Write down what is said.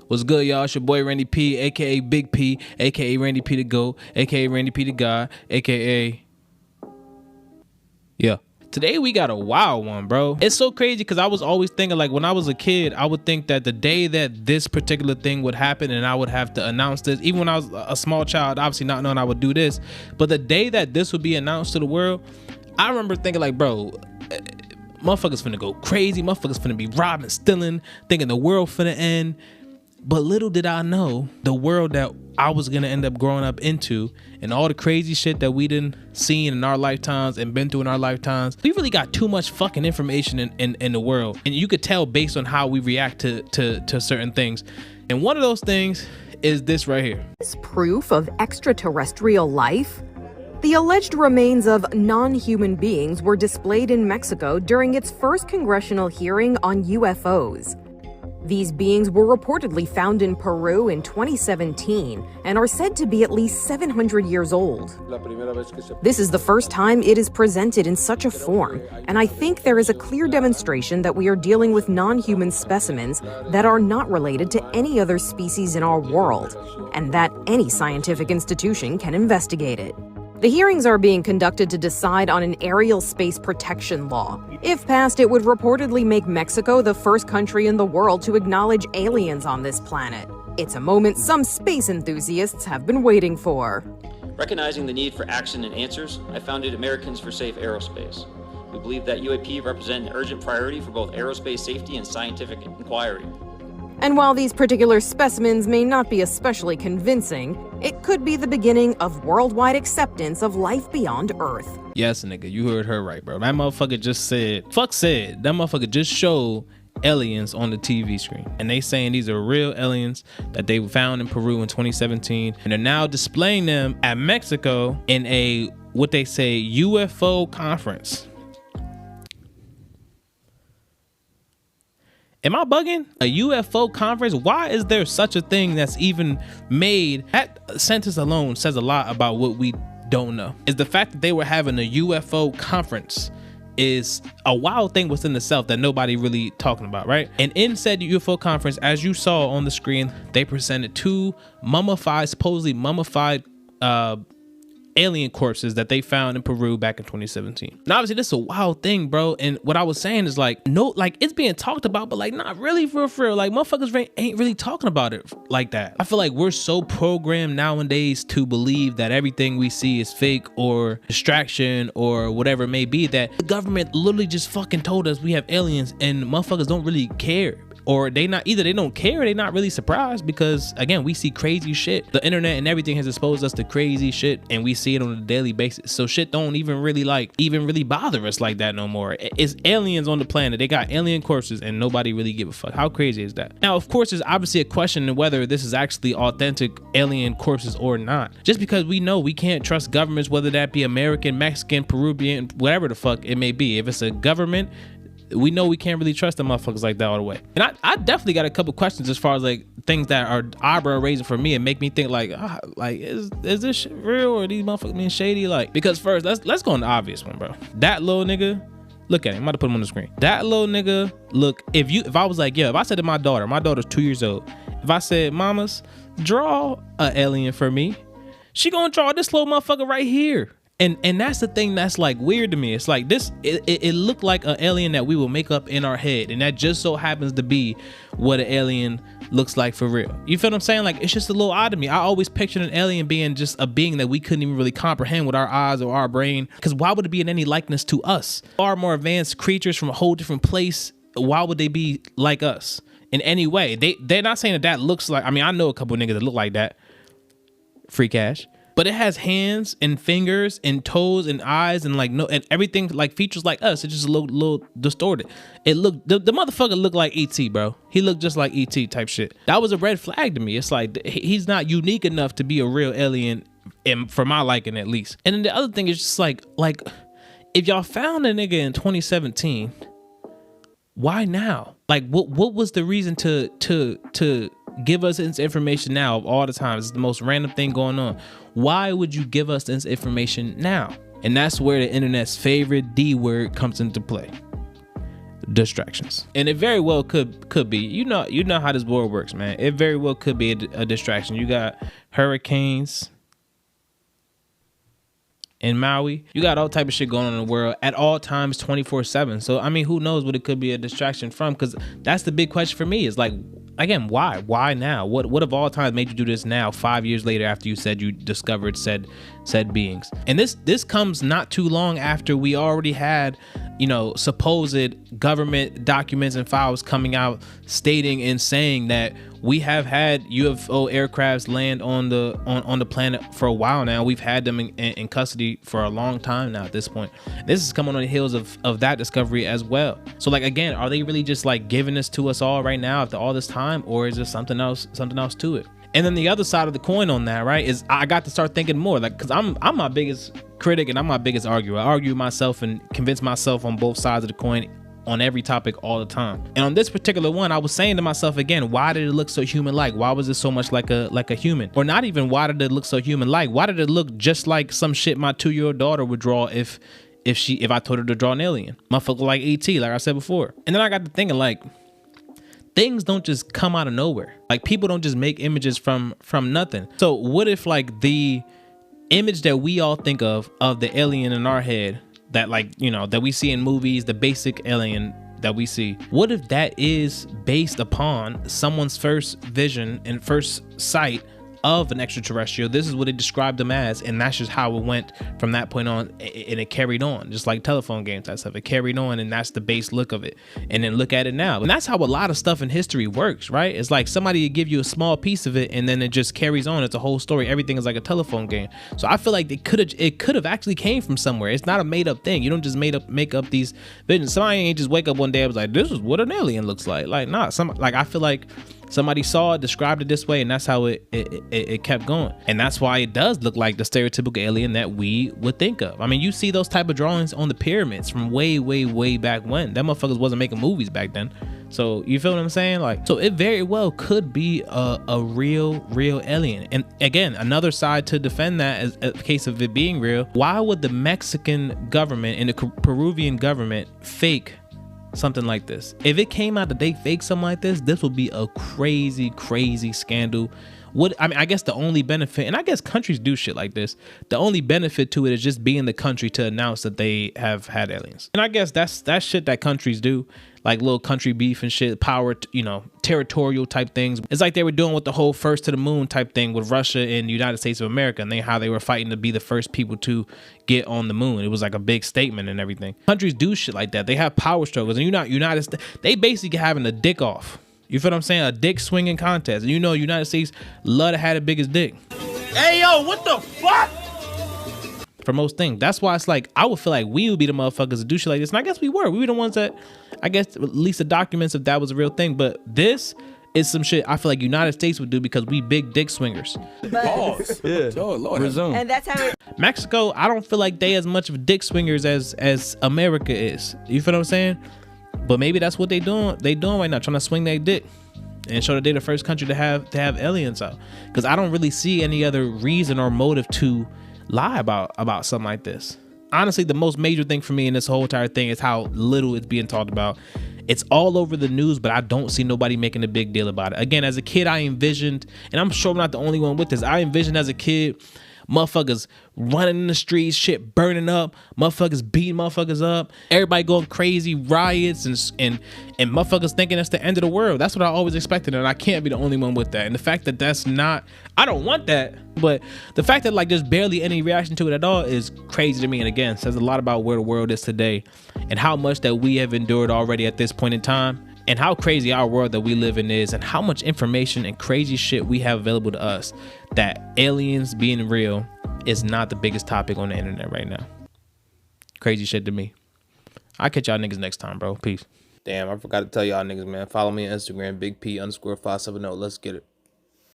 What's good, y'all? It's your boy Randy P, aka Big P, aka Randy P the GOAT, aka Randy P the God, aka yeah. Today we got a wild one, bro. It's so crazy because I was always thinking, like, when I was a kid, I would think that the day that this particular thing would happen and I would have to announce this, even when I was a small child, obviously not knowing I would do this, but the day that this would be announced to the world, I remember thinking like, bro, motherfuckers finna go crazy, motherfuckers finna be robbing, stealing, thinking the world finna end. But little did I know the world that I was gonna end up growing up into and all the crazy shit that we done seen in our lifetimes and been through in our lifetimes. We really got too much fucking information in the world. And you could tell based on how we react to certain things. And one of those things is this right here. Is proof of extraterrestrial life? The alleged remains of non-human beings were displayed in Mexico during its first congressional hearing on UFOs. These beings were reportedly found in Peru in 2017 and are said to be at least 700 years old. This is the first time it is presented in such a form, and I think there is a clear demonstration that we are dealing with non-human specimens that are not related to any other species in our world, and that any scientific institution can investigate it. The hearings are being conducted to decide on an aerial space protection law. If passed, it would reportedly make Mexico the first country in the world to acknowledge aliens on this planet. It's a moment some space enthusiasts have been waiting for. Recognizing the need for action and answers, I founded Americans for Safe Aerospace. We believe that UAP represent an urgent priority for both aerospace safety and scientific inquiry. And while these particular specimens may not be especially convincing, it could be the beginning of worldwide acceptance of life beyond Earth. Yes, nigga, you heard her right, bro. That motherfucker just said, that motherfucker just showed aliens on the TV screen. And they saying these are real aliens that they found in Peru in 2017. And they're now displaying them at Mexico in a, what they say, UFO conference. Am I bugging? A UFO conference? Why is there such a thing that's even made? That sentence alone says a lot about what we don't know. Is the fact that they were having a UFO conference is a wild thing within itself that nobody really talking about, right? And in said UFO conference, as you saw on the screen, they presented two supposedly mummified alien corpses that they found in Peru back in 2017. Now, obviously, this is a wild thing, bro. And what I was saying is like, no, like it's being talked about, but like not really for real. Like motherfuckers ain't really talking about it like that. I feel like we're so programmed nowadays to believe that everything we see is fake or distraction or whatever it may be, that the government literally just fucking told us we have aliens and motherfuckers don't really care. Or they don't care, or they not really surprised, because again, we see crazy shit. The internet and everything has exposed us to crazy shit, and we see it on a daily basis. So shit don't even really bother us like that no more. It's aliens on the planet. They got alien corpses and nobody really give a fuck. How crazy is that? Now, of course, there's obviously a question of whether this is actually authentic alien corpses or not. Just because we know we can't trust governments, whether that be American, Mexican, Peruvian, whatever the fuck it may be. If it's a government, we know we can't really trust the motherfuckers like that all the way. And I definitely got a couple questions as far as like things that are eyebrow raising for me and make me think like, is this shit real, or are these motherfuckers being shady? Like, because first, let's go on the obvious one, bro. That little nigga, look at him. I'm about to put him on the screen. That little nigga, look, if I was like, if I said to my daughter's 2 years old, if I said, mamas, draw an alien for me, she gonna draw this little motherfucker right here. And that's the thing that's like weird to me. It's like this, it looked like an alien that we will make up in our head, and that just so happens to be what an alien looks like for real. You feel what I'm saying? Like, it's just a little odd to me. I always pictured an alien being just a being that we couldn't even really comprehend with our eyes or our brain, because why would it be in any likeness to us? Far more advanced creatures from a whole different place. Why would they be like us in any way? They're not saying that looks like, I mean, I know a couple niggas that look like that. Free cash. But it has hands and fingers and toes and eyes and like no, and everything like features like us. It's just a little distorted. It looked, the motherfucker looked like E.T., bro. He looked just like E.T. type shit. That was a red flag to me. It's like he's not unique enough to be a real alien, for my liking at least. And then the other thing is just like if y'all found a nigga in 2017, why now? Like what was the reason to give us this information now of all the times? It's the most random thing going on. Why would you give us this information now? And that's where the internet's favorite D word comes into play. distractions. And it very well could be. You know how this world works, man. It very well could be a distraction. You got hurricanes in Maui. You got all type of shit going on in the world at all times, 24/7. So I mean, who knows what it could be a distraction from? Because that's the big question for me. Is like, again, why now? What of all times made you do this now, 5 years later, after you said you discovered said beings? And this comes not too long after we already had, you know, supposed government documents and files coming out stating and saying that we have had UFO aircrafts land on the planet for a while now. We've had them in custody for a long time now at this point. This is coming on the heels of that discovery as well. So like, again, are they really just like giving this to us all right now after all this time, or is there something else to it? And then the other side of the coin on that, right, is I got to start thinking more, like, because I'm my biggest critic and I'm my biggest arguer. I argue myself and convince myself on both sides of the coin on every topic all the time. And on this particular one, I was saying to myself again, why did it look so human-like? Why was it so much like a human? Or not even why did it look so human-like? Why did it look just like some shit my 2-year-old daughter would draw if I told her to draw an alien? Motherfucker like E.T., like I said before. And then I got to thinking, like, things don't just come out of nowhere. Like, people don't just make images from nothing. So what if like the image that we all think of the alien in our head, that, like, you know, that we see in movies, the basic alien that we see, what if that is based upon someone's first vision and first sight of an extraterrestrial? This is what they described them as, and that's just how it went from that point on, and it carried on, just like telephone games, that stuff. It carried on, and that's the base look of it. And then look at it now, and that's how a lot of stuff in history works, right? It's like somebody give you a small piece of it, and then it just carries on. It's a whole story. Everything is like a telephone game. So I feel like it could have actually came from somewhere. It's not a made up thing. You don't just make up these visions. Somebody ain't just wake up one day and was like, this is what an alien looks like. Like, nah, I feel like somebody saw it, described it this way, and that's how it kept going. And that's why it does look like the stereotypical alien that we would think of. I mean, you see those type of drawings on the pyramids from way, way, way back when. That motherfuckers wasn't making movies back then. So you feel what I'm saying? Like, so it very well could be a real alien. And again, another side to defend that as a case of it being real. Why would the Mexican government and the Peruvian government fake something like this? If it came out that they fake something like this would be a crazy scandal. I guess the only benefit, and I guess countries do shit like this, the only benefit to it is just being the country to announce that they have had aliens. And I guess that's shit that countries do, like little country beef and shit, power, you know, territorial type things. It's like they were doing with the whole first to the moon type thing with Russia and the United States of America, and how they were fighting to be the first people to get on the moon. It was like a big statement and everything. Countries do shit like that. They have power struggles, and United States, they basically having a dick off. You feel what I'm saying? A dick swinging contest. And you know, United States love to have the biggest dick. Hey, yo, what the fuck? For most things. That's why it's like, I would feel like we would be the motherfuckers to do shit like this. And I guess we were. We were the ones that, I guess, at least the documents if that was a real thing. But this is some shit I feel like United States would do because we big dick swingers. Pause. Yeah. Oh, Lord. Resume. And that's how it... Mexico, I don't feel like they as much of dick swingers as America is. You feel what I'm saying? But maybe that's what they doing right now, trying to swing their dick and show that they're the first country to have aliens out. Because I don't really see any other reason or motive to lie about something like this. Honestly, the most major thing for me in this whole entire thing is how little it's being talked about. It's all over the news, but I don't see nobody making a big deal about it. Again, as a kid, I envisioned, and I'm sure I'm not the only one with this, I envisioned as a kid motherfuckers running in the streets, shit burning up, motherfuckers beating motherfuckers up, everybody going crazy, riots and motherfuckers thinking that's the end of the world. That's what I always expected, and I can't be the only one with that. And the fact that that's not, I don't want that, but the fact that like there's barely any reaction to it at all is crazy to me. And again, says a lot about where the world is today and how much that we have endured already at this point in time, and how crazy our world that we live in is, and how much information and crazy shit we have available to us, that aliens being real is not the biggest topic on the internet right now. Crazy shit to me. I'll catch y'all niggas next time, bro. Peace. Damn, I forgot to tell y'all niggas, man. Follow me on Instagram, Big P _570. Let's get it.